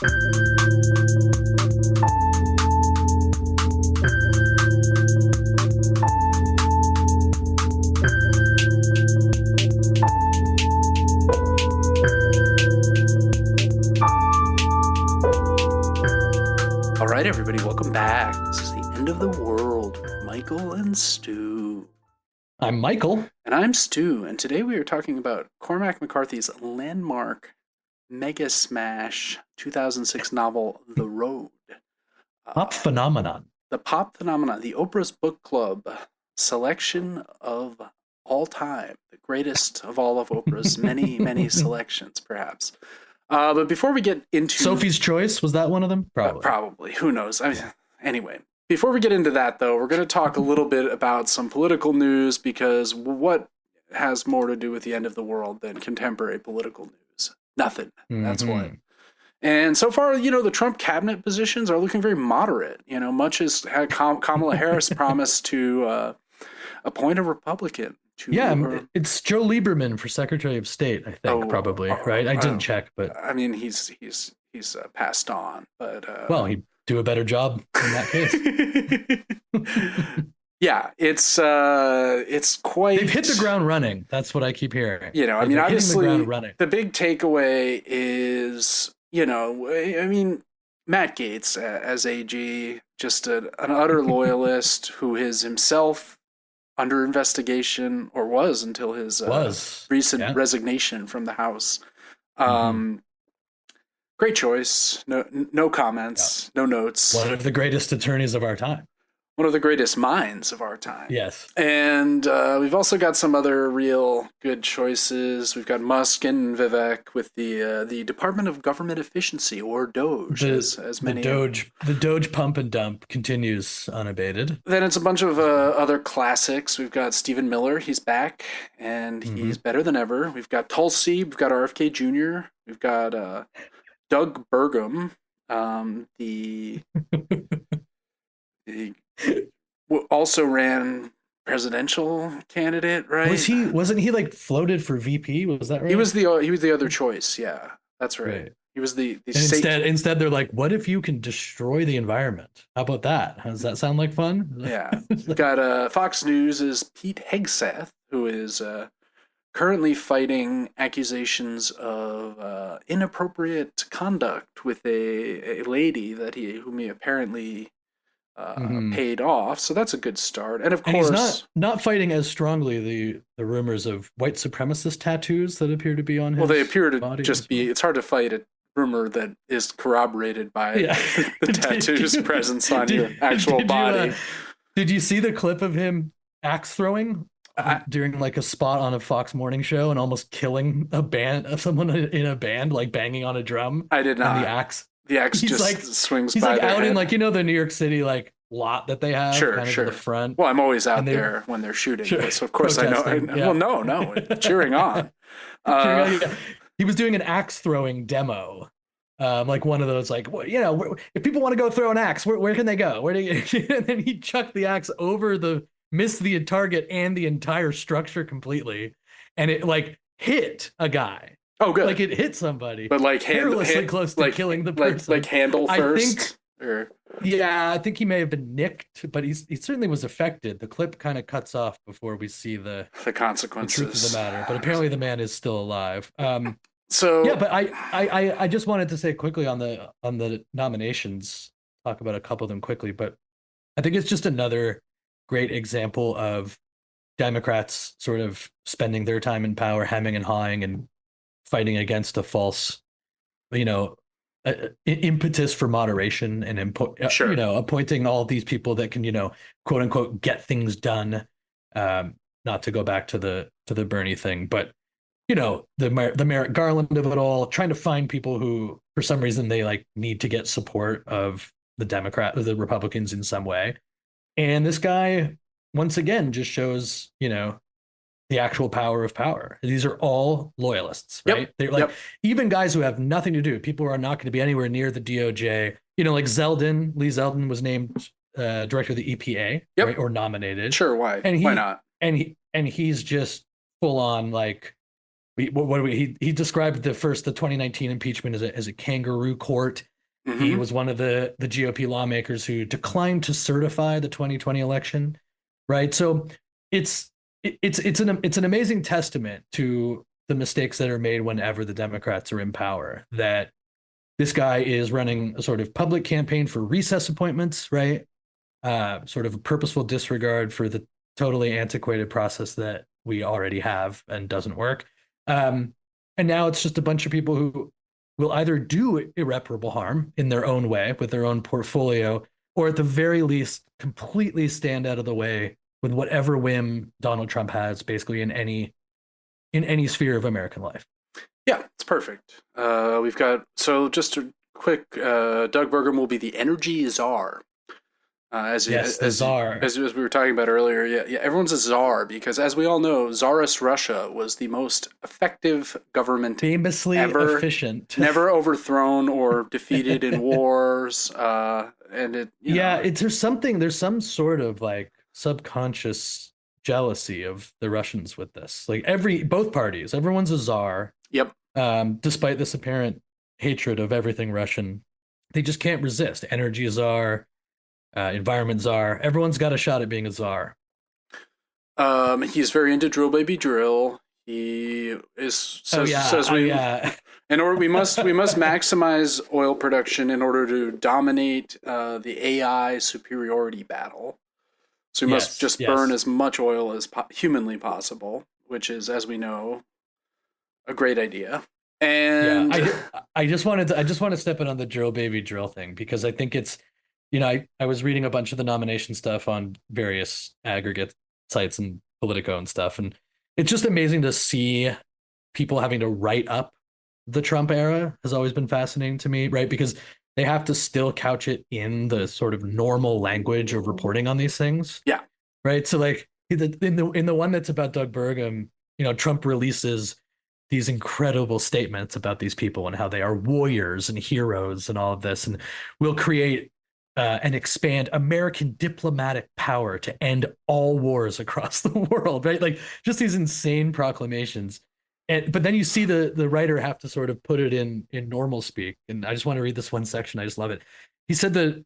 All right, everybody, welcome back. This is the End of the World with Michael and Stu. I'm Michael. And I'm Stu, and today we are talking about Cormac McCarthy's landmark mega smash 2006 novel, The Road. Pop phenomenon. The pop phenomenon, the Oprah's Book Club selection of all time, the greatest of all of Oprah's many, many selections, perhaps. But before we get into... Sophie's Choice, was that one of them? Probably. Probably. Who knows? Anyway, before we get into that, though, we're going to talk a little bit about some political news, because what has more to do with the end of the world than contemporary political news? Nothing. That's what. And so far, the Trump cabinet positions are looking very moderate. Much as Kamala Harris promised to appoint a Republican. It's Joe Lieberman for Secretary of State, I think, probably, right? I didn't check, but... I mean, he's passed on, but... well, he'd do a better job in that case. Yeah, it's quite... They've hit the ground running. That's what I keep hearing. Obviously, the big takeaway is, Matt Gaetz as AG, just an utter loyalist who is himself under investigation, or was until his recent resignation from the House. Great choice. No comments, no notes. One of the greatest attorneys of our time. One of the greatest minds of our time. Yes. And we've also got some other real good choices. We've got Musk and Vivek with the Department of Government Efficiency, or DOGE, as many. The DOGE pump and dump continues unabated. Then it's a bunch of other classics. We've got Stephen Miller. He's back, and he's better than ever. We've got Tulsi. We've got RFK Jr. We've got Doug Burgum, the also ran presidential candidate, right? Wasn't he like floated for VP? Was that right? He was the other choice. Yeah, that's right. He was the instead they're like, what if you can destroy the environment? How about that? Does that sound like fun? Yeah. We've got Fox News' Pete Hegseth, who is currently fighting accusations of inappropriate conduct with a lady whom he apparently paid off. So that's a good start. And of course, he's not fighting as strongly the rumors of white supremacist tattoos that appear to be on his body. Well, they appear to just be. It's hard to fight a rumor that is corroborated by the tattoos presence on your actual body. Did you see the clip of him axe throwing during like a spot on a Fox morning show and almost killing someone in a band, like banging on a drum? I did not. And the axe just swings by. He's like out head. in the New York City lot that they have, sure. To the front. Well, I'm always out there when they're shooting this, so of course I know. Well, no, cheering on. He was doing an axe throwing demo, like one of those, like, if people want to go throw an axe, where can they go? Where do you? And then he chucked the axe over missed the target and the entire structure completely, and it like hit a guy. Oh, good. Like it hit somebody, but like perilously close to killing the person. Like handle first. I think he may have been nicked, but he certainly was affected. The clip kind of cuts off before we see the consequences, the truth of the matter. But apparently, the man is still alive. So yeah, but I just wanted to say quickly on the nominations, talk about a couple of them quickly. But I think it's just another great example of Democrats sort of spending their time in power, hemming and hawing and fighting against a false, impetus for moderation and appointing all these people that can, quote unquote, get things done. Not to go back to the Bernie thing, but the Merrick Garland of it all, trying to find people who, for some reason, they like need to get support of the Republicans in some way. And this guy, once again, just shows, the actual power of power. These are all loyalists, right? Yep. They're like, even guys who have nothing to do, people who are not going to be anywhere near the DOJ, like Lee Zeldin was named director of the EPA, right? Or nominated. Sure. Why? Why not? And he's just full on like, he described the 2019 impeachment as a kangaroo court. He Mm-hmm. was one of the GOP lawmakers who declined to certify the 2020 election, right? So it's it's an amazing testament to the mistakes that are made whenever the Democrats are in power. That this guy is running a sort of public campaign for recess appointments, right? Sort of a purposeful disregard for the totally antiquated process that we already have and doesn't work. Um, and now it's just a bunch of people who will either do irreparable harm in their own way with their own portfolio, or at the very least, completely stand out of the way with whatever whim Donald Trump has, basically in any sphere of American life. Yeah, it's perfect. We've got, so just a quick, Doug Burgum will be the energy czar. Yes, the czar. As we were talking about earlier, yeah, everyone's a czar because, as we all know, Tsarist Russia was the most effective government Famously ever, efficient. never overthrown or defeated in wars. And it, Yeah, there's some sort of like subconscious jealousy of the Russians with this. Like both parties, everyone's a czar. yep. Despite this apparent hatred of everything Russian, they just can't resist. Energy czar, environment czar. Everyone's got a shot at being a czar. He's very into drill baby drill. He is says we yeah. in order we must maximize oil production in order to dominate the AI superiority battle. So we must just burn as much oil as humanly possible, which is, as we know, a great idea. And I just want to step in on the drill baby drill thing because I think it's, I was reading a bunch of the nomination stuff on various aggregate sites and Politico and stuff, and it's just amazing to see people having to write up the Trump era has always been fascinating to me, right? Because they have to still couch it in the sort of normal language of reporting on these things. Yeah. Right. So like in the one that's about Doug Burgum, Trump releases these incredible statements about these people and how they are warriors and heroes and all of this, and will create and expand American diplomatic power to end all wars across the world, right? Like just these insane proclamations. But then you see the writer have to sort of put it in normal speak. And I just want to read this one section. I just love it. He said the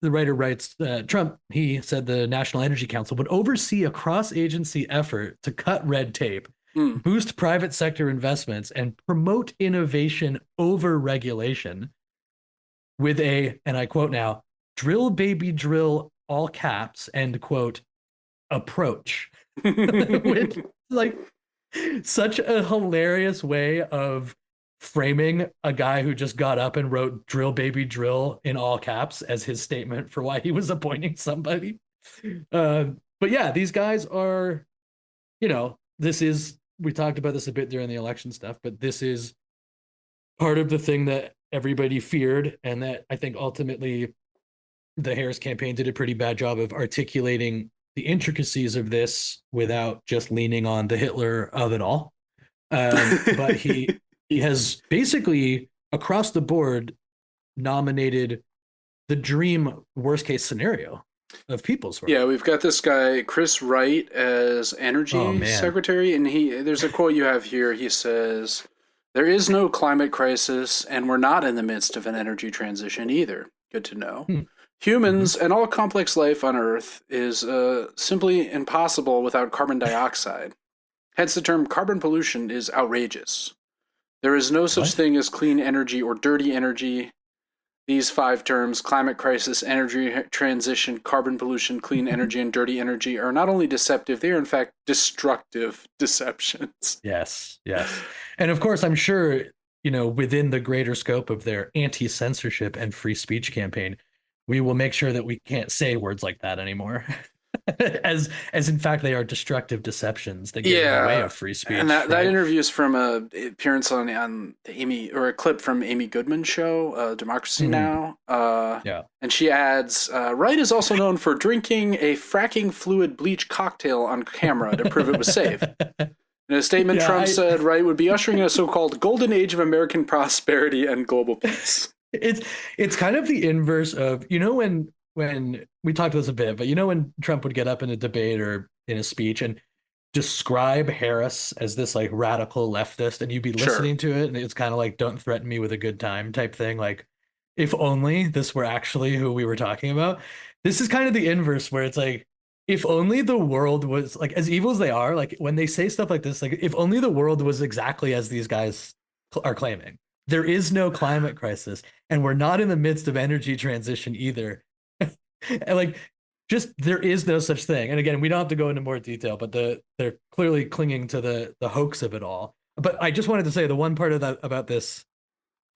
writer writes, Trump, he said the National Energy Council would oversee a cross-agency effort to cut red tape, boost private sector investments, and promote innovation over regulation with and I quote now, drill baby drill, all caps, end quote, approach. Which, like, such a hilarious way of framing a guy who just got up and wrote drill baby drill in all caps as his statement for why he was appointing somebody. But yeah, these guys are, we talked about this a bit during the election stuff, but this is part of the thing that everybody feared, and that I think ultimately the Harris campaign did a pretty bad job of articulating the intricacies of this without just leaning on the Hitler of it all. But he has basically across the board nominated the dream worst case scenario of people's work. Yeah, we've got this guy Chris Wright as energy secretary, and there's a quote you have here. He says, "There is no climate crisis, and we're not in the midst of an energy transition either." Good to know. Humans and all complex life on Earth is simply impossible without carbon dioxide. Hence, the term carbon pollution is outrageous. There is no such thing as clean energy or dirty energy. These 5 terms, climate crisis, energy transition, carbon pollution, clean energy, and dirty energy, are not only deceptive, they are in fact destructive deceptions. Yes. And of course, I'm sure, within the greater scope of their anti-censorship and free speech campaign, we will make sure that we can't say words like that anymore. as in fact they are destructive deceptions that get in the way of free speech. And that interview is from a appearance on the a clip from Amy Goodman's show, Democracy Now. And she adds, Wright is also known for drinking a fracking fluid bleach cocktail on camera to prove it was safe. In a statement, Trump said Wright would be ushering in a so-called golden age of American prosperity and global peace. It's kind of the inverse of, when we talked about this a bit, but when Trump would get up in a debate or in a speech and describe Harris as this like radical leftist, and you'd be listening to it, and it's kind of like "Don't threaten me with a good time" type thing. Like if only this were actually who we were talking about. This is kind of the inverse where it's like, if only the world was like as evil as they are, like when they say stuff like this, like if only the world was exactly as these guys are claiming. There is no climate crisis, and we're not in the midst of energy transition either. And like just there is no such thing. And again, we don't have to go into more detail, but they're clearly clinging to the hoax of it all. But I just wanted to say the one part of that about this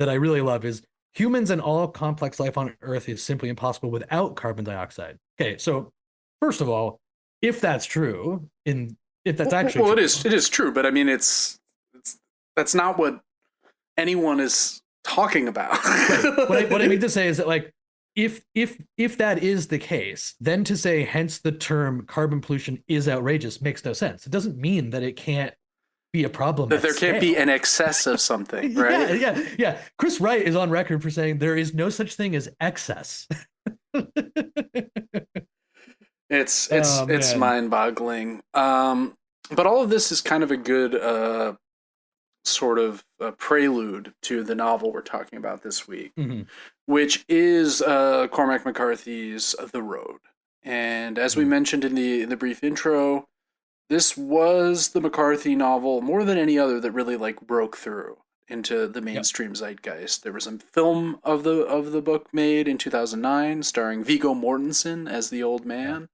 that I really love is humans and all complex life on Earth is simply impossible without carbon dioxide. Okay, so first of all, if that's true, if that's actually well, true, it is true, but I mean, it's that's not what anyone is talking about. right. What I mean to say is that like if that is the case, then to say hence the term carbon pollution is outrageous makes no sense. It doesn't mean that it can't be a problem that there scale. can't be an excess of something, right? Yeah. Chris Wright is on record for saying there is no such thing as excess. It's mind-boggling. But all of this is kind of a good sort of prelude to the novel we're talking about this week, which is Cormac McCarthy's The Road. And as we mentioned in the brief intro, this was the McCarthy novel more than any other that really like broke through into the mainstream zeitgeist. There was a film of the book made in 2009 starring Viggo Mortensen as the old man.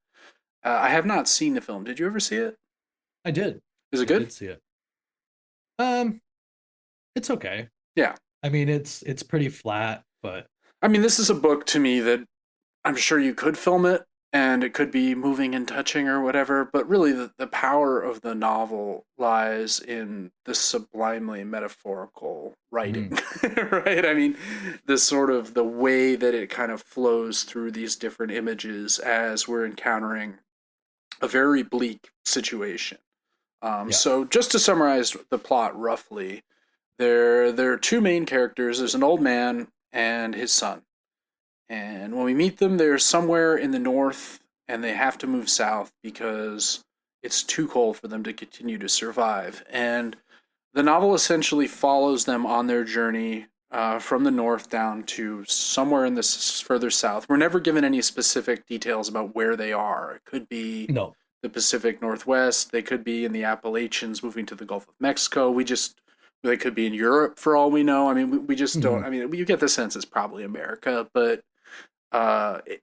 I have not seen the film. Did you ever see it? I did. Is it good? I did see it. It's okay. Yeah. I mean, it's pretty flat, but I mean, this is a book to me that I'm sure you could film it and it could be moving and touching or whatever, but really the power of the novel lies in the sublimely metaphorical writing, right? I mean, the sort of the way that it kind of flows through these different images as we're encountering a very bleak situation. So just to summarize the plot roughly, there are two main characters. There's an old man and his son. And when we meet them, they're somewhere in the north, and they have to move south because it's too cold for them to continue to survive. And the novel essentially follows them on their journey from the north down to somewhere in this further south. We're never given any specific details about where they are. It could be the Pacific Northwest. They could be in the Appalachians, moving to the Gulf of Mexico. They could be in Europe for all we know. I mean, we just don't. I mean, you get the sense it's probably America, but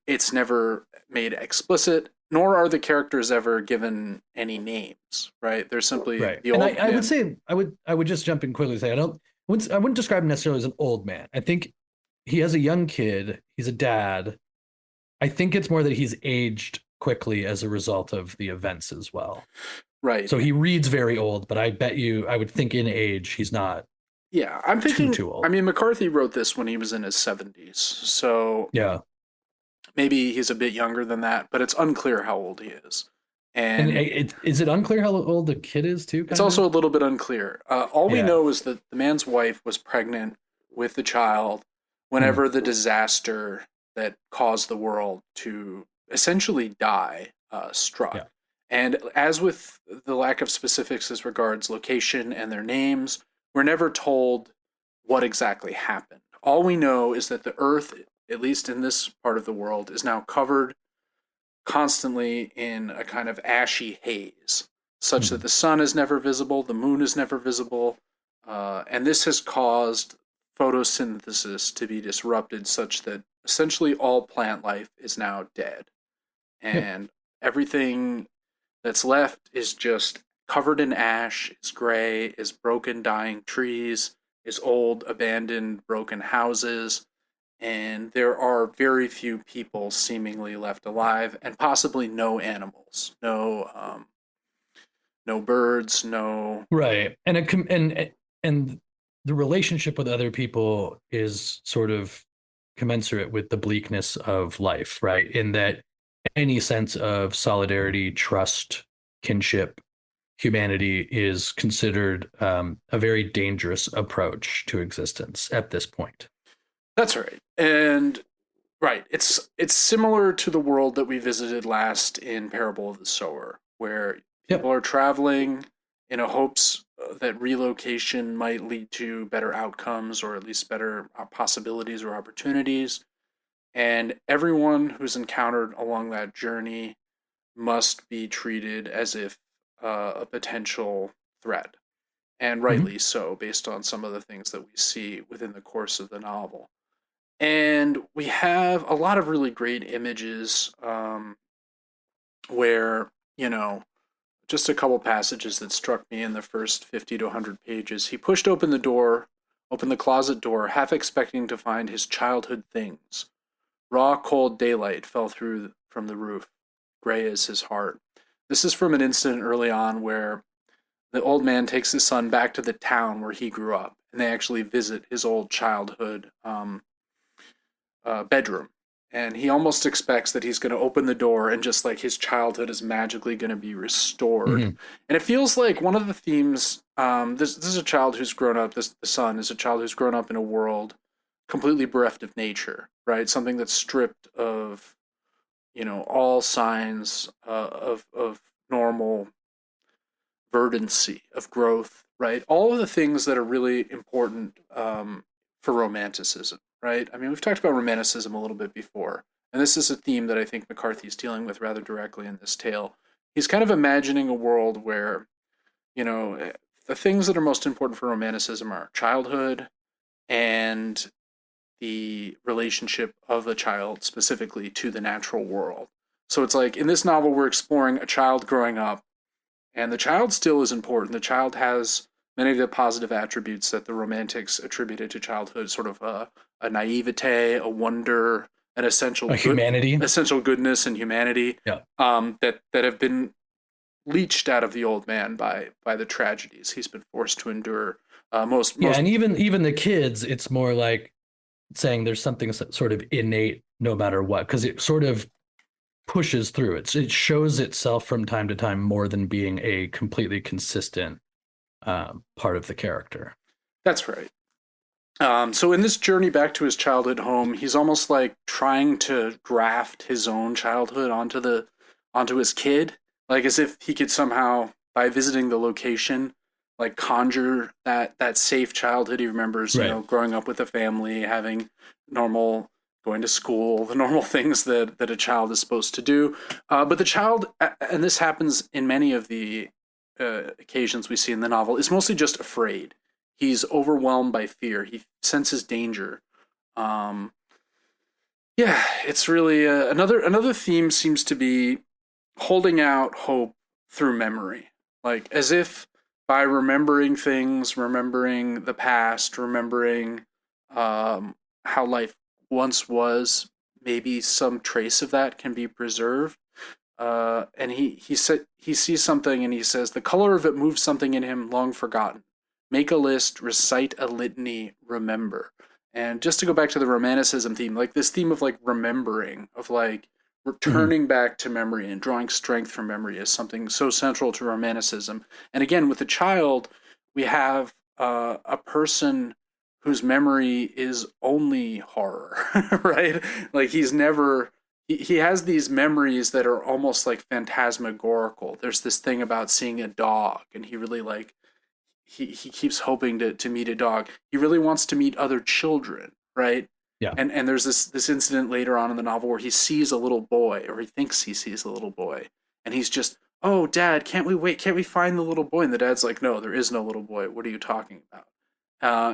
it's never made explicit, nor are the characters ever given any names, right? They're simply the old man. I would say I would just jump in quickly and say I wouldn't describe him necessarily as an old man. I think he has a young kid. He's a dad. I think it's more that he's aged quickly as a result of the events as well. Right. So he reads very old, but I would think in age he's not. Yeah, I'm thinking too old. I mean, McCarthy wrote this when he was in his 70s, so yeah. Maybe he's a bit younger than that, but it's unclear how old he is. And is it unclear how old the kid is too? It's also a little bit unclear. All we know is that the man's wife was pregnant with the child whenever the disaster that caused the world to essentially die struck. Yeah. And as with the lack of specifics as regards location and their names, we're never told what exactly happened. All we know is that the Earth, at least in this part of the world, is now covered constantly in a kind of ashy haze, such that the sun is never visible, the moon is never visible, and this has caused photosynthesis to be disrupted such that essentially all plant life is now dead. And everything that's left is just covered in ash, is gray, is broken, dying trees, is old, abandoned, broken houses, and there are very few people seemingly left alive, and possibly no animals, no birds, no right, and the relationship with other people is sort of commensurate with the bleakness of life, right? In that any sense of solidarity, trust, kinship, humanity is considered a very dangerous approach to existence at this point. That's right. And right, it's similar to the world that we visited last in Parable of the Sower, where people are traveling in a hopes that relocation might lead to better outcomes or at least better possibilities or opportunities. And everyone who's encountered along that journey must be treated as if a potential threat, and Mm-hmm. rightly so, based on some of the things that we see within the course of the novel. And we have a lot of really great images where, you know, just a couple passages that struck me in the first 50 to 100 pages. He pushed open the door, opened the closet door, half expecting to find his childhood things. Raw, cold daylight fell through from the roof, gray as his heart. This is from an incident early on where the old man takes his son back to the town where he grew up, and they actually visit his old childhood bedroom. And he almost expects that he's going to open the door and just like his childhood is magically going to be restored. Mm-hmm. And it feels like one of the themes. This is a child who's grown up. The son is a child who's grown up in a world completely bereft of nature, right? Something that's stripped of, all signs of normal verdancy, of growth, right? All of the things that are really important for romanticism, right? I mean, we've talked about romanticism a little bit before, and this is a theme that I think McCarthy's dealing with rather directly in this tale. He's kind of imagining a world where, the things that are most important for romanticism are childhood and the relationship of a child specifically to the natural world. So it's like in this novel, we're exploring a child growing up, and the child still is important. The child has many of the positive attributes that the romantics attributed to childhood, sort of a naivete, a wonder, an A humanity. essential goodness and humanity, Yeah. that have been leached out of the old man by the tragedies he's been forced to endure. And even the kids, it's more like saying there's something sort of innate no matter what, because it sort of pushes through. It shows itself from time to time more than being a completely consistent part of the character. That's right. So in this journey back to his childhood home, he's almost like trying to graft his own childhood onto his kid, like as if he could somehow, by visiting the location, like conjure that safe childhood he remembers, Right. growing up with a family, having normal, going to school, the normal things that a child is supposed to do. But the child, and this happens in many of the occasions we see in the novel, is mostly just afraid. He's overwhelmed by fear. He senses danger. Um, yeah, it's really another theme seems to be holding out hope through memory, like as if by remembering things, remembering the past, remembering how life once was, maybe some trace of that can be preserved. And he sees something and he says the color of it moves something in him long forgotten. Make a list, recite a litany, remember. And just to go back to the romanticism theme, like this theme of like remembering, of like returning back to memory and drawing strength from memory is something so central to romanticism. And again, with the child, we have a person whose memory is only horror, right? Like he has these memories that are almost like phantasmagorical. There's this thing about seeing a dog, and he really like he keeps hoping to meet a dog. He really wants to meet other children, right? Yeah. And there's this incident later on in the novel where he sees a little boy, or he thinks he sees a little boy, and he's just, "Oh, Dad, can't we wait? Can't we find the little boy?" And the dad's like, "No, there is no little boy. What are you talking about?"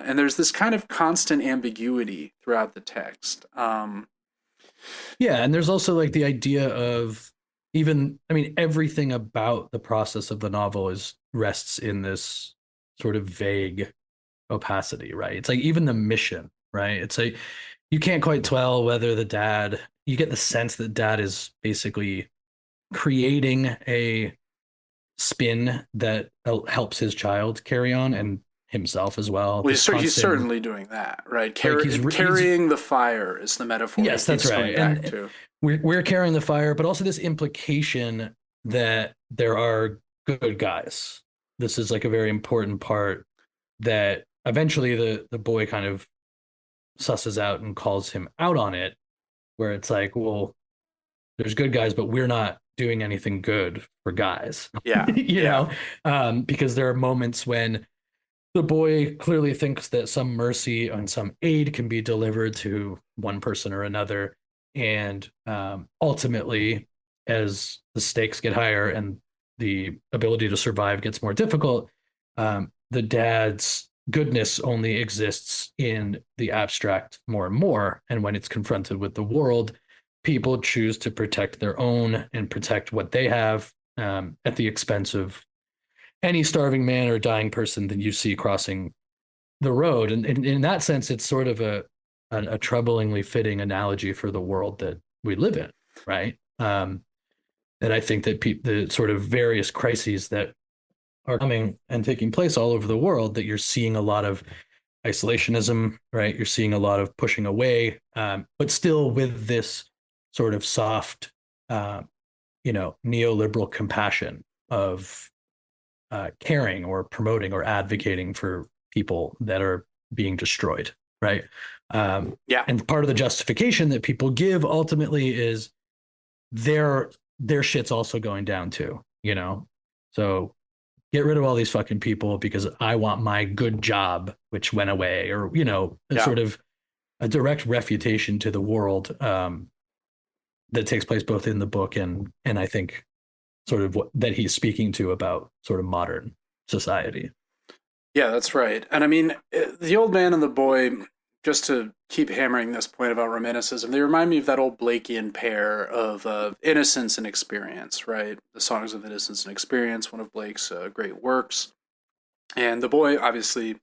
And there's this kind of constant ambiguity throughout the text. Yeah, and there's also like the idea of everything about the process of the novel rests in this sort of vague opacity, right? It's like even the mission, right? It's like you can't quite tell whether you get the sense that dad is basically creating a spin that helps his child carry on and himself as well. Well, he's certainly doing that, right? Carrying the fire is the metaphor. Yes, that's right. And we're carrying the fire, but also this implication that there are good guys. This is like a very important part that eventually the boy kind of susses out and calls him out on it, where it's like, well, there's good guys, but we're not doing anything good for guys. Yeah. You know, because there are moments when the boy clearly thinks that some mercy and some aid can be delivered to one person or another. And ultimately, as the stakes get higher and the ability to survive gets more difficult, the dad's goodness only exists in the abstract more and more. And when it's confronted with the world, people choose to protect their own and protect what they have at the expense of any starving man or dying person that you see crossing the road. And in that sense, it's sort of a troublingly fitting analogy for the world that we live in, right? And I think that the sort of various crises that are coming and taking place all over the world, that you're seeing a lot of isolationism, right? You're seeing a lot of pushing away, but still with this sort of soft, neoliberal compassion of caring or promoting or advocating for people that are being destroyed, right? And part of the justification that people give ultimately is their shit's also going down too, you know? So get rid of all these fucking people because I want my good job, which went away, or, sort of a direct refutation to the world that takes place both in the book and I think sort of what that he's speaking to about sort of modern society. Yeah, that's right. And I mean, the old man and the boy, just to keep hammering this point about romanticism, they remind me of that old Blakean pair of innocence and experience, right? The Songs of Innocence and Experience, one of Blake's great works. And the boy obviously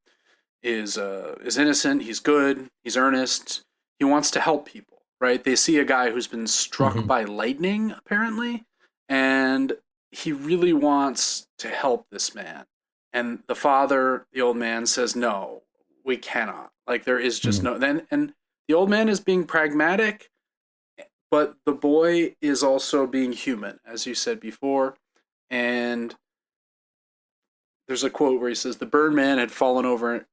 is innocent. He's good. He's earnest. He wants to help people, right? They see a guy who's been struck by lightning, apparently, and he really wants to help this man. And the father, the old man, says, no, we cannot. Like, there is just no... And the old man is being pragmatic, but the boy is also being human, as you said before. And there's a quote where he says, the bird man had fallen over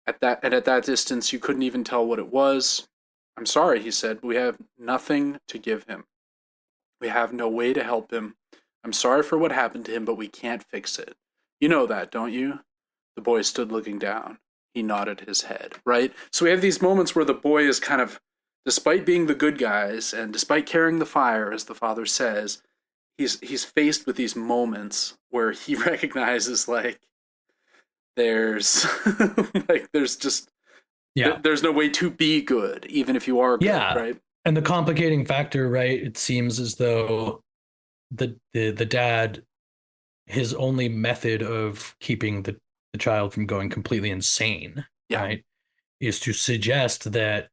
at that distance, you couldn't even tell what it was. I'm sorry, he said, but we have nothing to give him. We have no way to help him. I'm sorry for what happened to him, but we can't fix it. You know that, don't you? The boy stood looking down. He nodded his head, right? So we have these moments where the boy is kind of, despite being the good guys and despite carrying the fire, as the father says, he's faced with these moments where he recognizes, like, there's just there's no way to be good, even if you are good, right? And the complicating factor, right? It seems as though the dad, his only method of keeping the child from going completely insane, right, is to suggest that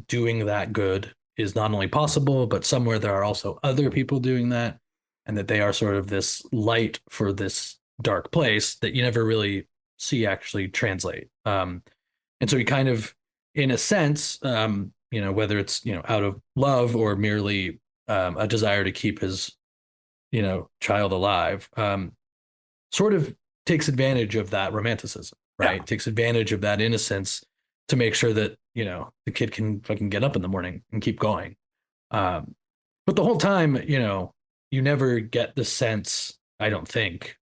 doing that good is not only possible, but somewhere there are also other people doing that, and that they are sort of this light for this dark place that you never really see actually translate. And so he kind of, in a sense, whether it's, out of love or merely a desire to keep his, child alive, sort of takes advantage of that romanticism, right? Takes advantage of that innocence to make sure that, the kid can fucking get up in the morning and keep going. But the whole time, you never get the sense, I don't think,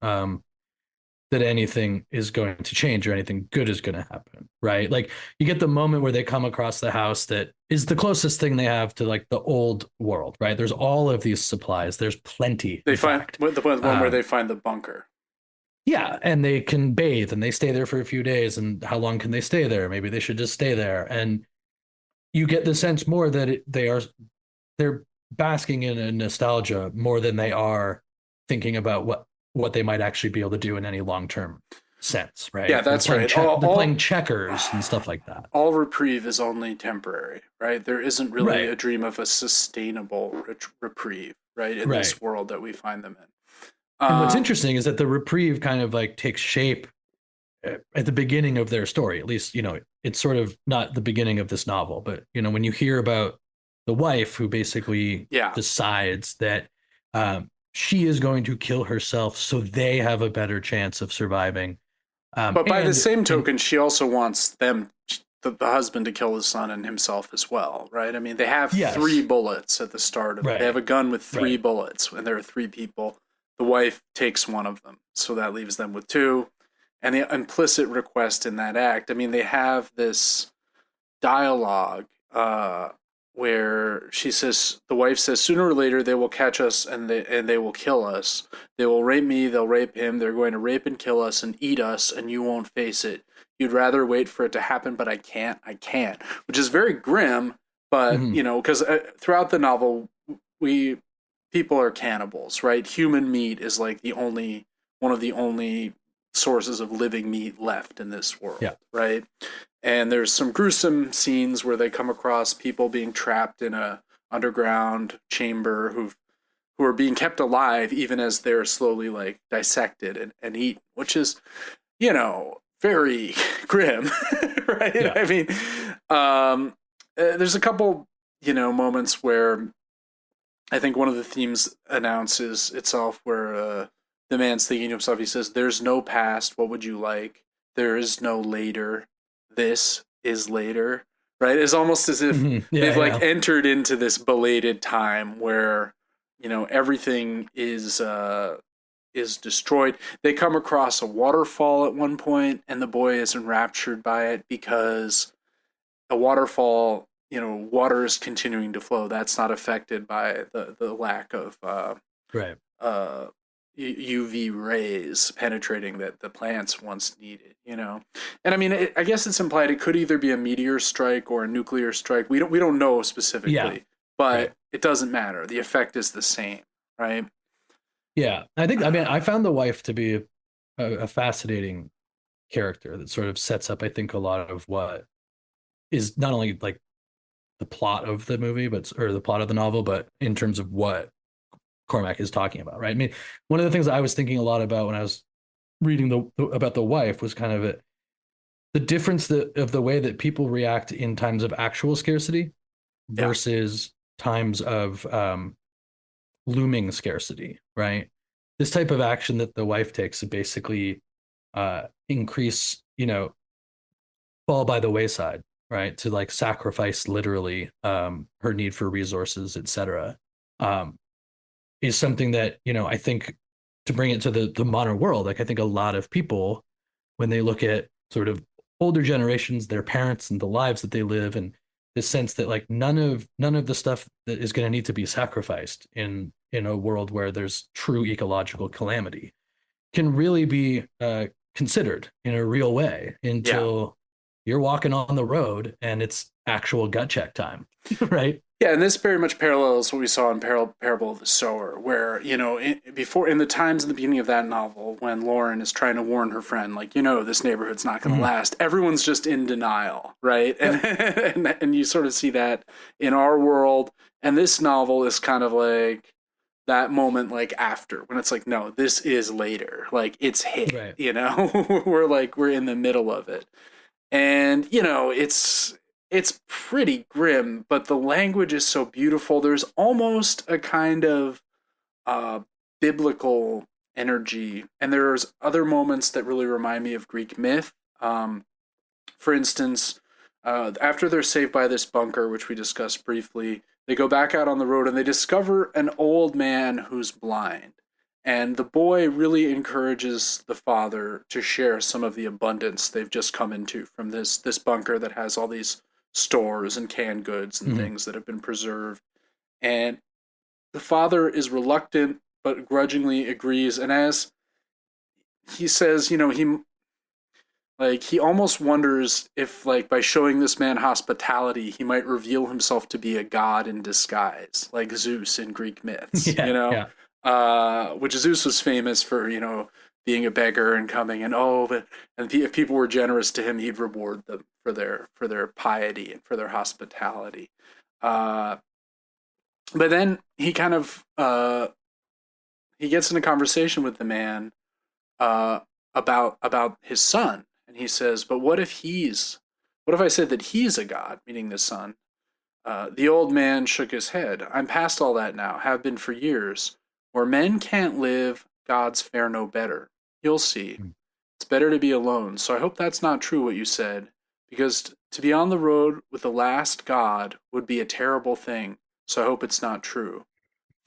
that anything is going to change or anything good is going to happen, right? Like, you get the moment where they come across the house that is the closest thing they have to, like, the old world, right? There's all of these supplies. There's plenty. They find the one where they find the bunker. Yeah, and they can bathe and they stay there for a few days. And how long can they stay there? Maybe they should just stay there. And you get the sense more that they're basking in a nostalgia more than they are thinking about what they might actually be able to do in any long-term sense, right? Yeah, that's right. They're playing checkers and stuff like that. All reprieve is only temporary, right? There isn't really a dream of a sustainable reprieve, right, in this world that we find them in. And what's interesting is that the reprieve kind of like takes shape at the beginning of their story. At least, it's sort of not the beginning of this novel, but, when you hear about the wife who basically decides that she is going to kill herself so they have a better chance of surviving. But by the same token, she also wants them, the husband to kill his son and himself as well, right? I mean, they have Yes. 3 bullets at the start of it. They have a gun with 3 bullets, and there are 3 people. The wife takes one of them, so that leaves them with 2. And the implicit request in that act, I mean, they have this dialogue where she says, the wife says, sooner or later they will catch us and they will kill us. They will rape me, they'll rape him, they're going to rape and kill us and eat us, and you won't face it. You'd rather wait for it to happen, but I can't, which is very grim, but, you know, because throughout the novel, people are cannibals, right? Human meat is like one of the only sources of living meat left in this world, right? And there's some gruesome scenes where they come across people being trapped in a underground chamber who are being kept alive even as they're slowly like dissected and eaten, which is, you know, very grim, right? Yeah. I mean, there's a couple, you know, moments where I think one of the themes announces itself where the man's thinking to himself, he says, there's no past, what would you like? There is no later. This is later, right? It's almost as if they've like entered into this belated time where, you know, everything is destroyed. They come across a waterfall at one point, and the boy is enraptured by it because a waterfall, you know, water is continuing to flow. That's not affected by the lack of UV rays penetrating that the plants once needed, you know. And I mean, I guess it's implied it could either be a meteor strike or a nuclear strike. We don't know specifically, but it doesn't matter. The effect is the same, right? Yeah, I mean, I found the wife to be a fascinating character that sort of sets up, I think, a lot of what is not only like the plot of the movie, or the plot of the novel, but in terms of what Cormac is talking about, right? I mean, one of the things that I was thinking a lot about when I was reading about the wife was kind of the difference of the way that people react in times of actual scarcity versus times of looming scarcity, right? This type of action that the wife takes to basically increase, you know, fall by the wayside, right? To like sacrifice literally her need for resources, etc. Is something that, you know, I think to bring it to the modern world, like I think a lot of people, when they look at sort of older generations, their parents and the lives that they live, and the sense that like none of the stuff that is going to need to be sacrificed in a world where there's true ecological calamity can really be considered in a real way until you're walking on the road and it's actual gut check time, right? Yeah, and this very much parallels what we saw in Parable of the Sower, where, you know, in the times in the beginning of that novel, when Lauren is trying to warn her friend, like, you know, this neighborhood's not going to last, everyone's just in denial, right? And you sort of see that in our world, and this novel is kind of like that moment, like, after, when it's like, no, this is later, like, it's hit, you know? we're in the middle of it. And, you know, it's pretty grim, but the language is so beautiful. There's almost a kind of biblical energy, and there's other moments that really remind me of Greek myth. For instance, after they're saved by this bunker, which we discussed briefly, they go back out on the road and they discover an old man who's blind. And the boy really encourages the father to share some of the abundance they've just come into from this bunker that has all these stores and canned goods and things that have been preserved. And the father is reluctant but grudgingly agrees. And as he says, you know, he almost wonders if, like, by showing this man hospitality, he might reveal himself to be a god in disguise, like Zeus in Greek myths, you know? Yeah. Which Zeus was famous for, you know, being a beggar and coming and if people were generous to him, he'd reward them for their piety and for their hospitality. But then he kind of he gets in a conversation with the man about his son, and he says, "But what if I said that he's a god?" Meaning the son. The old man shook his head. "I'm past all that now. Have been for years. Where men can't live, gods fare no better. You'll see. It's better to be alone. So I hope that's not true what you said. because to be on the road with the last god would be a terrible thing. So I hope it's not true.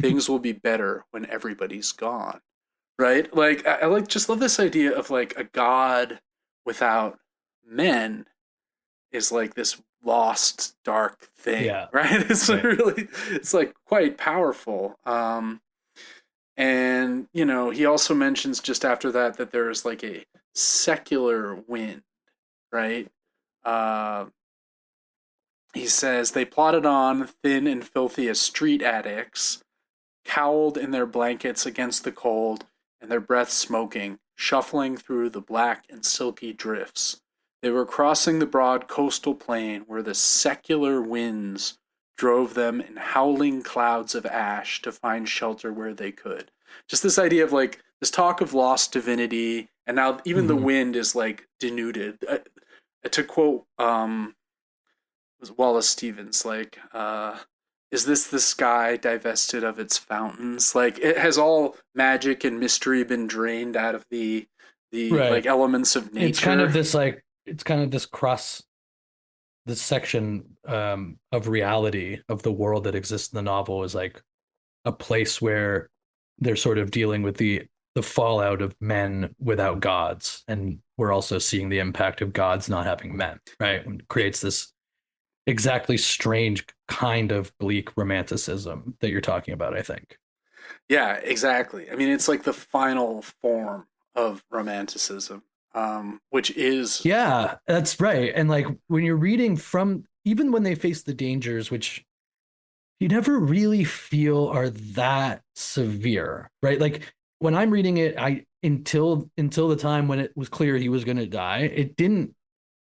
Things will be better when everybody's gone. Right? Like I like just love this idea of like a god without men is like this lost dark thing, Yeah. right? It's Right. really it's like quite powerful. And you know, he also mentions just after that that there's like a secular wind, right? Uh, he says they plodded on, thin and filthy as street addicts, cowled in their blankets against the cold, and their breath smoking, shuffling through the black and silky drifts. They were crossing the broad coastal plain where the secular winds drove them in howling clouds of ash to find shelter where they could. Just this idea of like this talk of lost divinity, and now even the wind is like denuded. To quote Wallace Stevens, like, is this the sky divested of its fountains? Like, it has all magic and mystery been drained out of the Right. like elements of nature. It's kind of this section of reality of the world that exists in the novel is like a place where they're sort of dealing with the fallout of men without gods, and we're also seeing the impact of gods not having men, right? And it creates this exactly strange kind of bleak romanticism that you're talking about, I think. Yeah, exactly. I mean, it's like the final form of romanticism, which is Yeah, that's right. And like when you're reading from, even when they face the dangers, which you never really feel are that severe, right? Like when I'm reading it, I until the time when it was clear he was going to die, it didn't,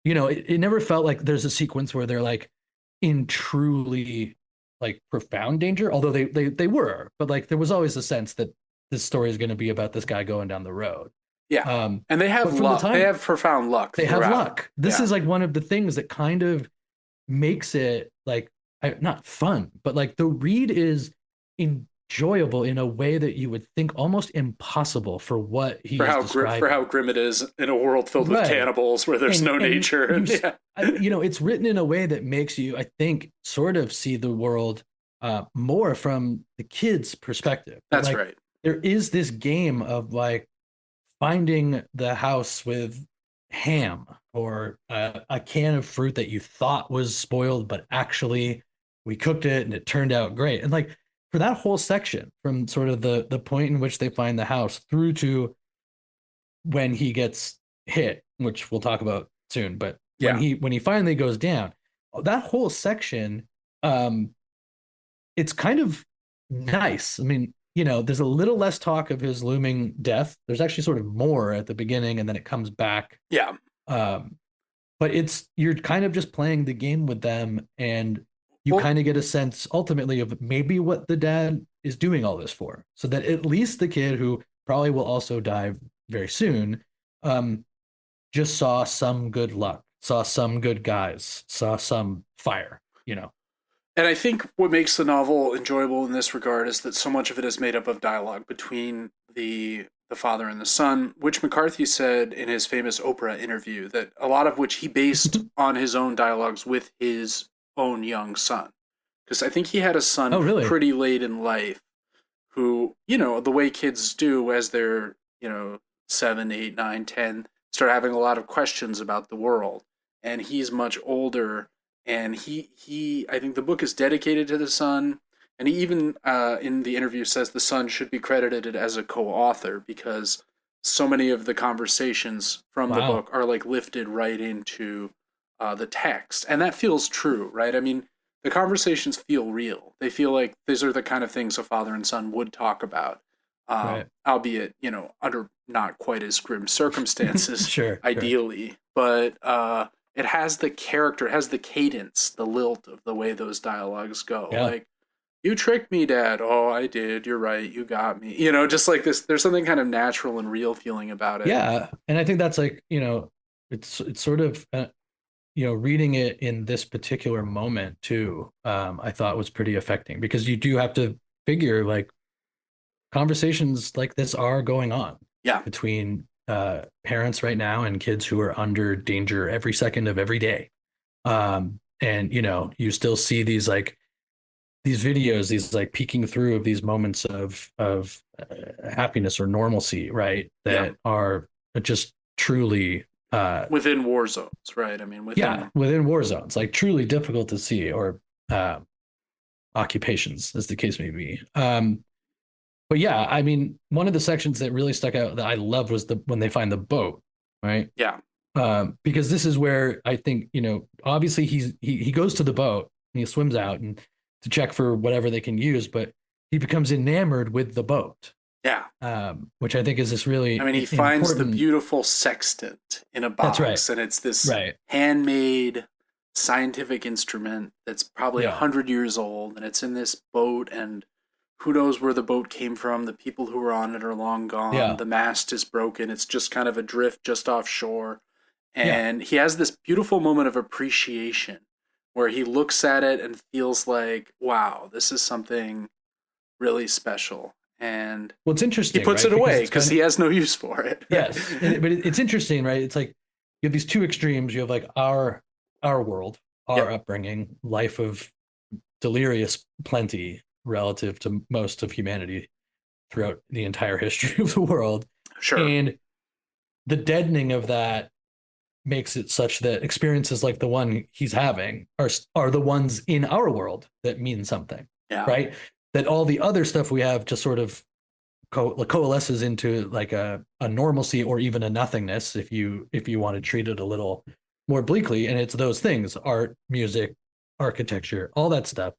it never felt like there's a sequence where they're like in truly like profound danger, although they were, but like there was always a sense that this story is going to be about this guy going down the road. yeah, and they have But from the luck. They time have profound luck they have throughout. luck, this Yeah, is like one of the things that kind of makes it like not fun, but like the read is enjoyable in a way that you would think almost impossible for what he is for how describing. grim it is in a world filled with Right. cannibals where there's no And nature. you And yeah, it's written in a way that makes you, I think, sort of see the world more from the kid's perspective. That that's like right. there is this game of like finding the house with ham or a can of fruit that you thought was spoiled, but actually we cooked it and it turned out great. And like for that whole section, from sort of the point in which they find the house through to when he gets hit, which we'll talk about soon, but Yeah, when he finally goes down, that whole section, um, it's kind of nice. I mean, there's a little less talk of his looming death. There's actually sort of more at the beginning, and then it comes back. yeah. Um, but you're kind of just playing the game with them, and you Well, kind of get a sense ultimately of maybe what the dad is doing all this for, so that at least the kid, who probably will also die very soon, um, just saw some good luck, saw some good guys, saw some fire. and I think what makes the novel enjoyable in this regard is that so much of it is made up of dialogue between the father and the son, which McCarthy said in his famous Oprah interview that a lot of which he based on his own dialogues with his own young son. Because I think he had a son Oh, really? pretty late in life who, you know, the way kids do as they're, you know, 7, 8, 9, 10, start having a lot of questions about the world. And he's much older, and he I think the book is dedicated to the son, and he even in the interview says the son should be credited as a co-author because so many of the conversations from the Wow. book are like lifted right into the text, and that feels true, right? I mean, the conversations feel real. They feel like these are the kind of things a father and son would talk about, Right. albeit, you know, under not quite as grim circumstances, Sure. Sure. ideally. But it has the character, it has the cadence, the lilt of the way those dialogues go. Yeah. Like, you tricked me, Dad. Oh, I did. You're right. You got me. You know, just like this. There's something kind of natural and real feeling about it. Yeah. And I think that's like, it's sort of reading it in this particular moment too, I thought was pretty affecting, because you do have to figure like conversations like this are going on Yeah. between parents right now and kids who are under danger every second of every day. And you still see these videos, these like peeking through of these moments of happiness or normalcy, right? That are just truly within war zones, right? I mean, within war zones, like truly difficult to see, or occupations, as the case may be. But yeah, I mean, one of the sections that really stuck out that I loved was when they find the boat, right? Yeah. Because this is where I think, obviously he goes to the boat and he swims out and to check for whatever they can use, but he becomes enamored with the boat. Yeah. Which I think is this really, I mean, he finds the beautiful sextant in a box. That's right. And it's this handmade scientific instrument that's probably 100 years old, and it's in this boat, and who knows where the boat came from. The people who were on it are long gone. Yeah. The mast is broken. It's just kind of adrift just offshore. And he has this beautiful moment of appreciation where he looks at it and feels like, wow, this is something really special. And it's interesting. He puts it away because he has no use for it. Yes. But it's interesting, right? It's like you have these two extremes. You have like our world, our upbringing, life of delirious plenty relative to most of humanity throughout the entire history of the world. Sure. And the deadening of that makes it such that experiences like the one he's having are the ones in our world that mean something. Yeah. Right? That all the other stuff we have just sort of coalesces into like a normalcy or even a nothingness if you want to treat it a little more bleakly. And it's those things: art, music, architecture, all that stuff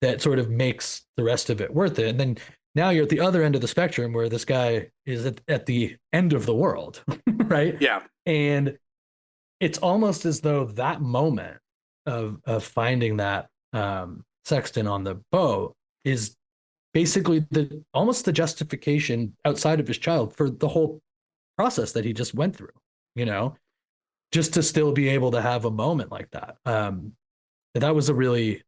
that sort of makes the rest of it worth it. And then now you're at the other end of the spectrum where this guy is at the end of the world, right? Yeah. And it's almost as though that moment of finding that sextant on the boat is basically almost the justification outside of his child for the whole process that he just went through, just to still be able to have a moment like that. That was a really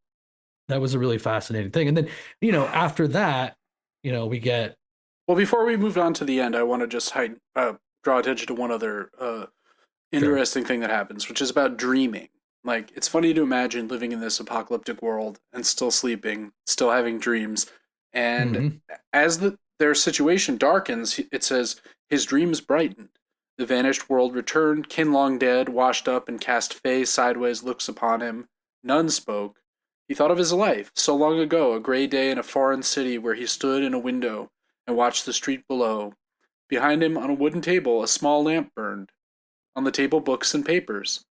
fascinating thing. And then, after that, we get. Well, before we move on to the end, I want to just draw attention to one other interesting thing that happens, which is about dreaming. Like, it's funny to imagine living in this apocalyptic world and still sleeping, still having dreams. And as their situation darkens, it says, his dreams brightened. The vanished world returned, kin long dead, washed up and cast face sideways looks upon him. None spoke. He thought of his life, so long ago, a gray day in a foreign city where he stood in a window and watched the street below. Behind him, on a wooden table, a small lamp burned. On the table, books and papers.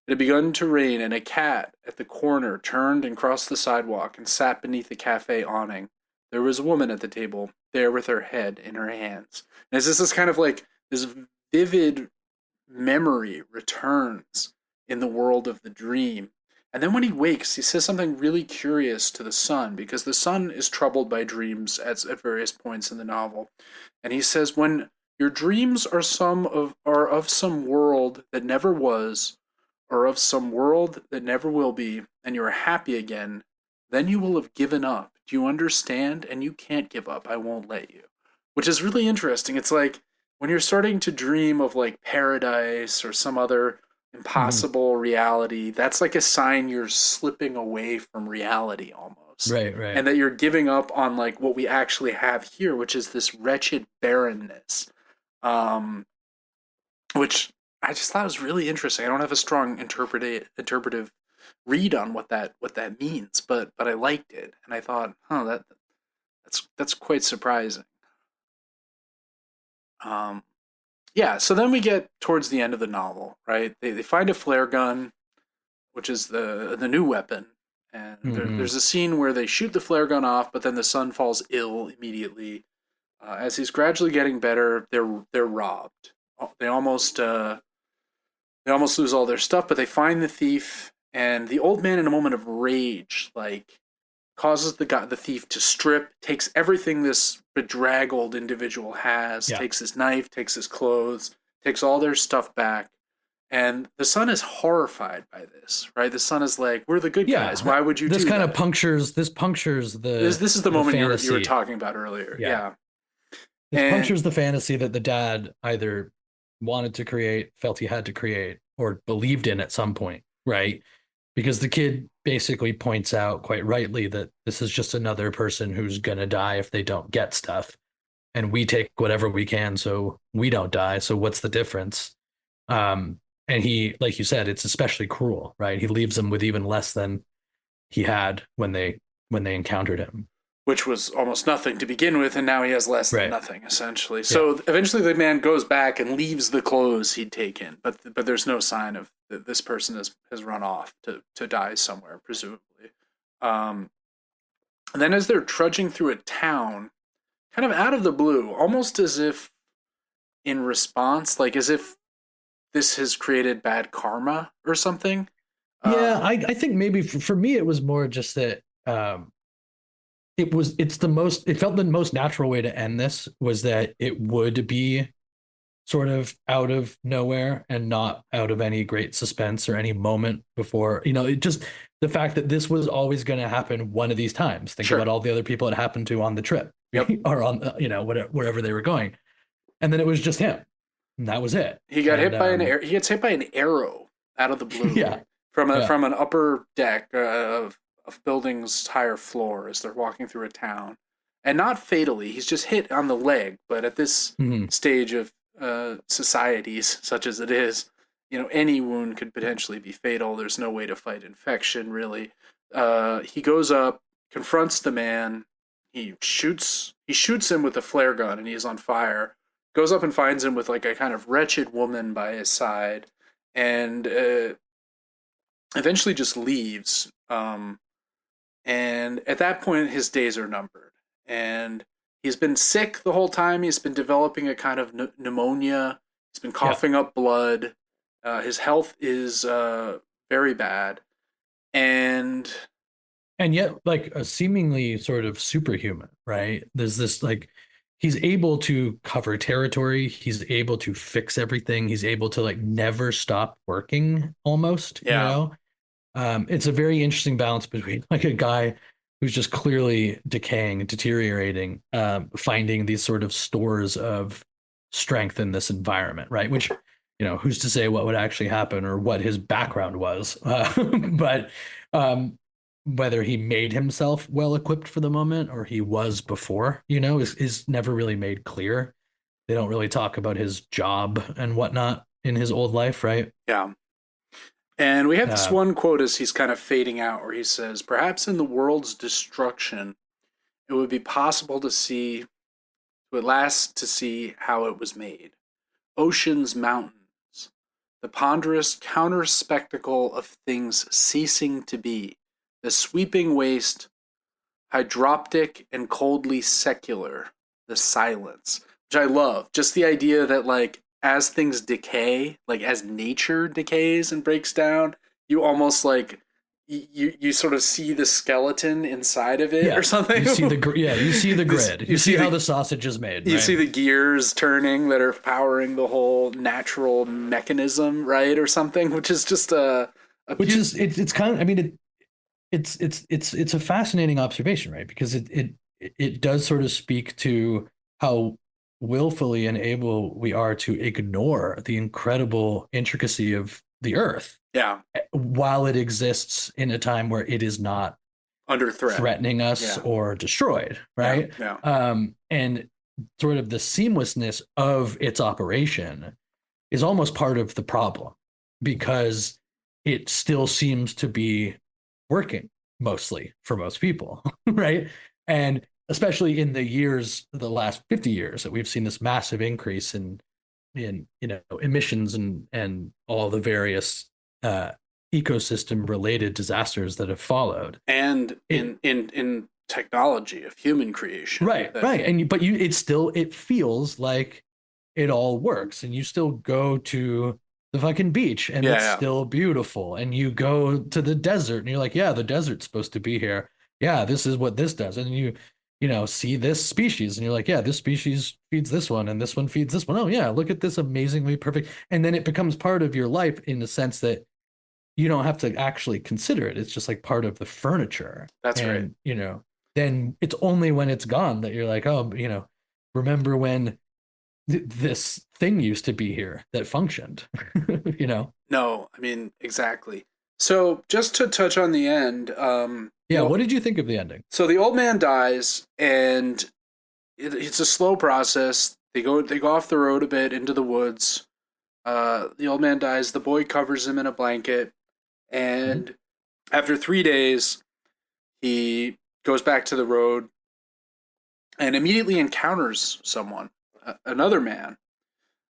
It had begun to rain, and a cat at the corner turned and crossed the sidewalk and sat beneath the cafe awning. There was a woman at the table, there with her head in her hands. And it's just this kind of like, this vivid memory returns in the world of the dream. And then when he wakes, he says something really curious to the son, because the son is troubled by dreams at various points in the novel. And he says, when your dreams are of some world that never was, or of some world that never will be, and you are happy again, then you will have given up. Do you understand? And you can't give up. I won't let you. Which is really interesting. It's like when you're starting to dream of like paradise or some other impossible reality, that's like a sign you're slipping away from reality almost. Right. And that you're giving up on like what we actually have here, which is this wretched barrenness. Which I just thought was really interesting. I don't have a strong interpretive read on what that means, but I liked it, and I thought, that's quite surprising. So then we get towards the end of the novel, right? They find a flare gun, which is the new weapon, and there's a scene where they shoot the flare gun off, but then the son falls ill immediately. As he's gradually getting better, they're robbed. They almost lose all their stuff, but they find the thief, and the old man, in a moment of rage, like, causes the thief to strip, takes everything this bedraggled individual has, takes his knife, takes his clothes, takes all their stuff back. And the son is horrified by this, right? The son is like, we're the good guys. Why would you do that? This kind of punctures the This is the moment you were talking about earlier. Yeah. This punctures the fantasy that the dad either wanted to create, felt he had to create, or believed in at some point, right? Because the kid basically points out quite rightly that this is just another person who's gonna die if they don't get stuff, and we take whatever we can so we don't die. So what's the difference? And he, like you said, it's especially cruel, right? He leaves them with even less than he had when they encountered him, which was almost nothing to begin with, and now he has less than right? nothing, essentially. So eventually the man goes back and leaves the clothes he'd taken, but there's no sign of that this person has run off to die somewhere, presumably. And then as they're trudging through a town, kind of out of the blue, almost as if in response, like as if this has created bad karma or something. Yeah, I think maybe for me it was more just that it felt the most natural way to end this was that it would be sort of out of nowhere and not out of any great suspense or any moment before, it just the fact that this was always going to happen one of these times. Think about all the other people it happened to on the trip. Yep. Or on, whatever, wherever they were going. And then it was just him. And that was it. He got hit by he gets hit by an arrow out of the blue. Yeah. From an upper deck of building's higher floor as they're walking through a town. And not fatally, he's just hit on the leg, but at this stage of societies, such as it is, any wound could potentially be fatal. There's no way to fight infection, really. He goes up, confronts the man, he shoots him with a flare gun, and he's on fire. Goes up and finds him with like a kind of wretched woman by his side, and eventually just leaves. And at that point, his days are numbered. And he's been sick the whole time. He's been developing a kind of pneumonia. He's been coughing up blood. His health is very bad. And yet, like, a seemingly sort of superhuman, right? There's this, like, he's able to cover territory. He's able to fix everything. He's able to, like, never stop working almost, It's a very interesting balance between, like, a guy who's just clearly decaying, deteriorating, finding these sort of stores of strength in this environment, right? Which, who's to say what would actually happen or what his background was. But whether he made himself well equipped for the moment or he was before, is never really made clear. They don't really talk about his job and whatnot in his old life, right? Yeah. And we have this one quote as he's kind of fading out where he says, "Perhaps in the world's destruction, it would be possible to at last see how it was made. Oceans, mountains, the ponderous counter-spectacle of things ceasing to be, the sweeping waste, hydroptic and coldly secular, the silence," which I love. Just the idea that, like, as things decay, like as nature decays and breaks down, you almost like you sort of see the skeleton inside of it or something. You see the grid. You see how the sausage is made. You see the gears turning that are powering the whole natural mechanism, right, or something, which is just it's kind of, I mean, it's a fascinating observation, right? Because it does sort of speak to how willfully and able we are to ignore the incredible intricacy of the earth while it exists in a time where it is not under threat, threatening us or destroyed, right? And sort of the seamlessness of its operation is almost part of the problem, because it still seems to be working mostly for most people, right? And especially in the last 50 years, that we've seen this massive increase in emissions and all the various ecosystem related disasters that have followed, and in technology of human creation, right. And it feels like it all works, and you still go to the fucking beach and it's still beautiful, and you go to the desert and you're like, the desert's supposed to be here, this is what this does, and you see this species and you're like, this species feeds this one and this one feeds this one. Oh yeah, look at this amazingly perfect. And then it becomes part of your life in the sense that you don't have to actually consider it. It's just like part of the furniture. That's right. Then it's only when it's gone that you're like, remember when this thing used to be here that functioned. You know? No, I mean, exactly. So just to touch on the end, Yeah, what did you think of the ending? so the old man dies, and it's a slow process. They go off the road a bit into the woods. The old man dies. The boy covers him in a blanket, Mhm. and after 3 days, he goes back to the road and immediately encounters someone, another man,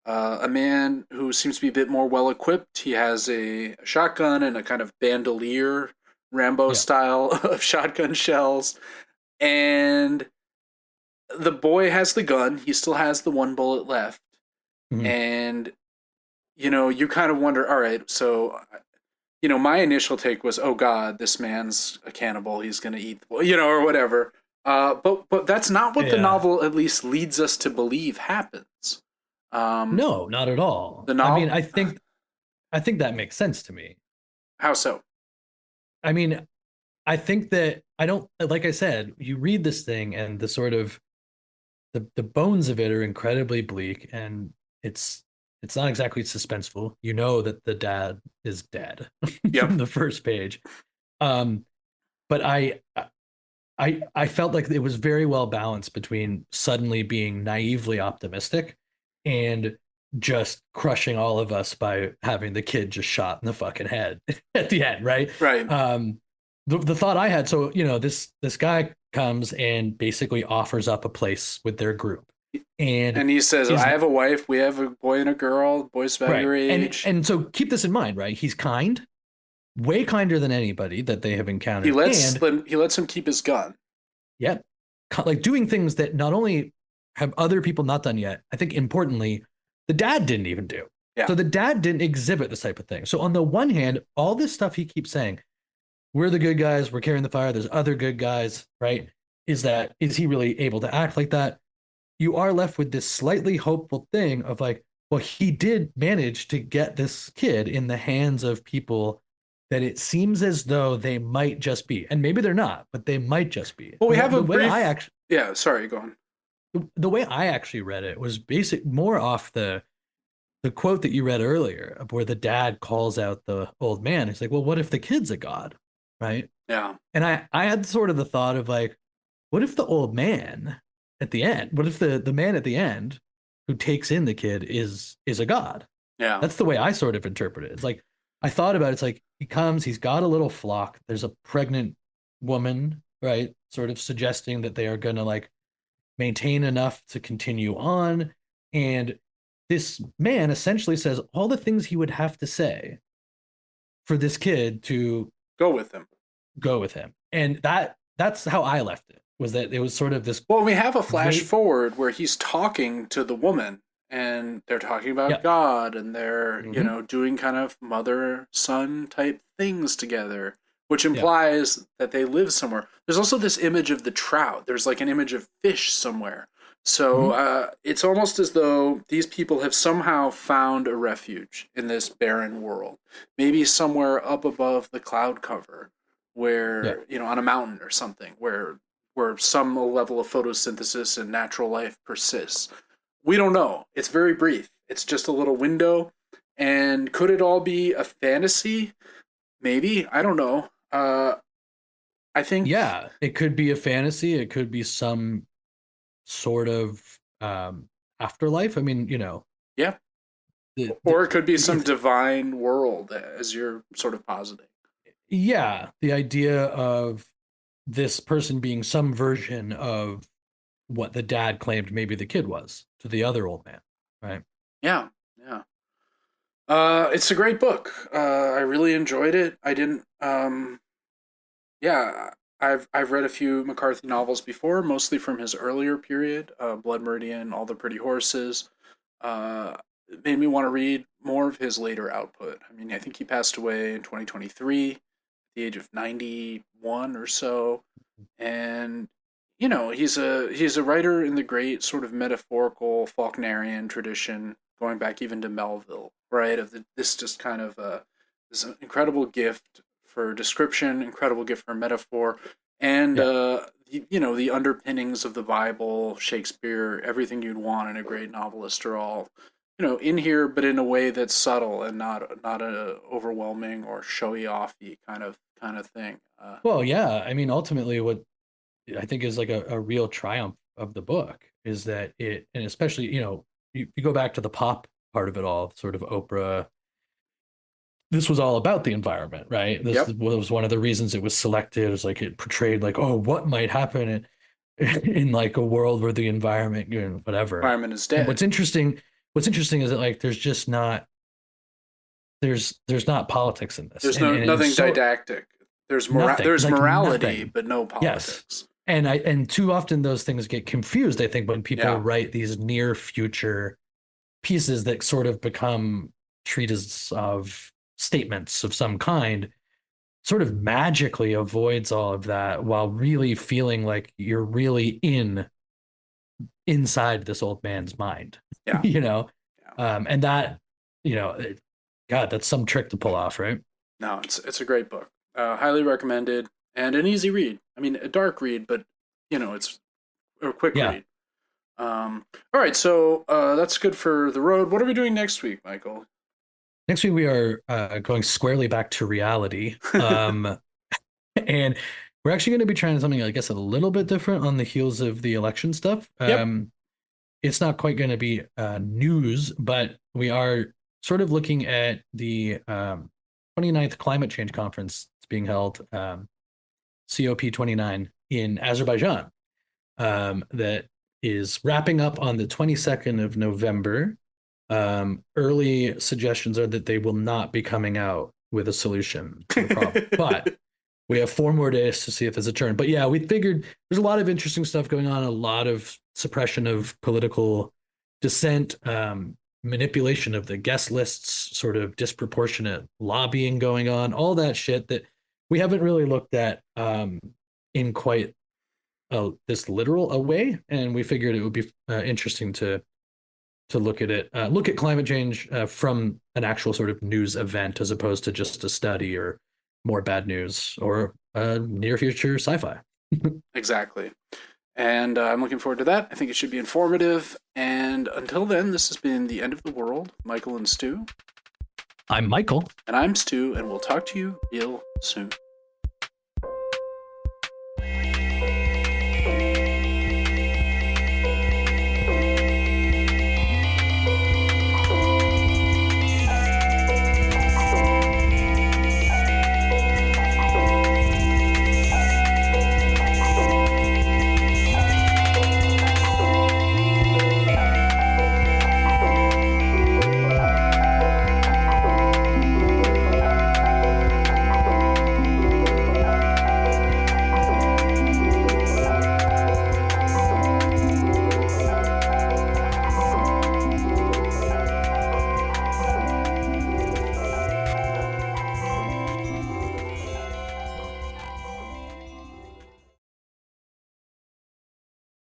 a man who seems to be a bit more well equipped. He has a shotgun and a kind of bandolier, Rambo Yeah. style of shotgun shells, and the boy has the gun. He still has the one bullet left, Mhm. and you kind of wonder, all right, so my initial take was, oh God, this man's a cannibal. He's going to eat the boy, or whatever. But that's not what the Yeah. novel at least leads us to believe happens. Um, No, not at all. the I mean, novel, I think that makes sense to me. how so? I mean, I think that I don't like I said, you read this thing and the sort of the bones of it are incredibly bleak, and it's it's not exactly suspenseful. You know that the dad is dead Yep. from the first page. Um, but I felt like it was very well balanced between suddenly being naively optimistic and just crushing all of us by having the kid just shot in the fucking head at the end, right? Right. The thought I had, so this guy comes and basically offers up a place with their group, and And he says, is I have a wife. We have a boy and a girl. The boy's about right, your age. and so keep this in mind, right? He's kind, way kinder than anybody that they have He encountered, lets and them. He lets him keep his gun. yeah, like doing things that not only have other people not done yet, I think importantly, the dad didn't even do. Yeah. So the dad didn't exhibit this type of thing. So on the one hand, all this stuff he keeps saying, we're the good guys, we're carrying the fire, there's other good guys, right? Is he really able to act like that? You are left with this slightly hopeful thing of like, well, he did manage to get this kid in the hands of people that it seems as though they might just be, and maybe they're not, but they might just be. Well, we have a The way I brief. actually Yeah. Sorry. Go on. the way I actually read it was basic more off the quote that you read earlier, where the dad calls out the old man. He's like, "Well, what if the kid's a god?" Right? Yeah. And I had sort of the thought of like, what if the old man at the end? What if the man at the end who takes in the kid is a god? Yeah. That's the way I sort of interpret it. It's like I thought about it, it's like he comes, he's got a little flock. There's a pregnant woman, right? Sort of suggesting that they are gonna like maintain enough to continue on. And this man essentially says all the things he would have to say for this kid to Go with him. go with him. And that's how I left it. Was that it was sort of this Well, we have a flash vague, forward where he's talking to the woman, and they're talking about yeah, God, and they're, mm-hmm, doing kind of mother son type things together, which yeah, implies that they live somewhere. There's also this image of the trout. There's like an image of fish somewhere. So mm-hmm, it's almost as though these people have somehow found a refuge in this barren world, maybe somewhere up above the cloud cover, yeah, where, on a mountain or something, where some level of photosynthesis and natural life persists. We don't know. It's very brief. It's just a little window. And could it all be a fantasy? Maybe. I don't know. I think, yeah. It could be a fantasy. It could be some sort of afterlife. I mean, yeah. the Or it could be some it's divine world, as you're sort of positing. yeah, the idea of this person being some version of what the dad claimed maybe the kid was to the other old man, right? Yeah. Yeah. It's a great book. I really enjoyed it. I didn't. Yeah, I've read a few McCarthy novels before, mostly from his earlier period, Blood Meridian, All the Pretty Horses. It made me want to read more of his later output. I mean, I think he passed away in 2023, at the age of 91 or so, and he's a writer in the great sort of metaphorical Faulknerian tradition, going back even to Melville, right? This just kind of this incredible gift for description, incredible gift for metaphor. and the underpinnings of the Bible, Shakespeare, everything you'd want in a great novelist are all in here, but in a way that's subtle and not a overwhelming or showy offy kind of thing. Well, yeah, I mean, ultimately, what I think is like a real triumph of the book is that it, and especially you go back to the pop part of it all, sort of Oprah. This was all about the environment, right? This was one of the reasons it was selected. It was like it portrayed like, oh, what might happen in like a world where the environment, whatever. Environment is dead. And what's interesting is that like there's just not there's not politics in this. There's nothing didactic. There's there's morality, nothing. But no politics. Yes. And too often those things get confused, I think, when people write these near future pieces that sort of become treatises of statements of some kind, sort of magically avoids all of that while really feeling like you're really inside this old man's mind. Yeah. And that, God, that's some trick to pull off, right? No, it's a great book. Highly recommended and an easy read. I mean, a dark read, but it's a quick read. All right, so that's good for the road. What are we doing next week, Michael? Next week we are going squarely back to reality, and we're actually going to be trying something, I guess, a little bit different on the heels of the election stuff. It's not quite going to be news, but we are sort of looking at the 29th Climate Change Conference that's being held, COP29, in Azerbaijan, that is wrapping up on the 22nd of November. Early suggestions are that they will not be coming out with a solution to the problem, but we have 4 more days to see if there's a turn. But yeah, we figured there's a lot of interesting stuff going on, a lot of suppression of political dissent, manipulation of the guest lists, sort of disproportionate lobbying going on, all that shit that we haven't really looked at in quite this literal a way. And we figured it would be interesting to look at it, look at climate change from an actual sort of news event as opposed to just a study or more bad news or near future sci-fi. Exactly. And I'm looking forward to that. I think it should be informative. And until then, this has been The End of the World. Michael and Stu. I'm Michael. And I'm Stu, and we'll talk to you real soon.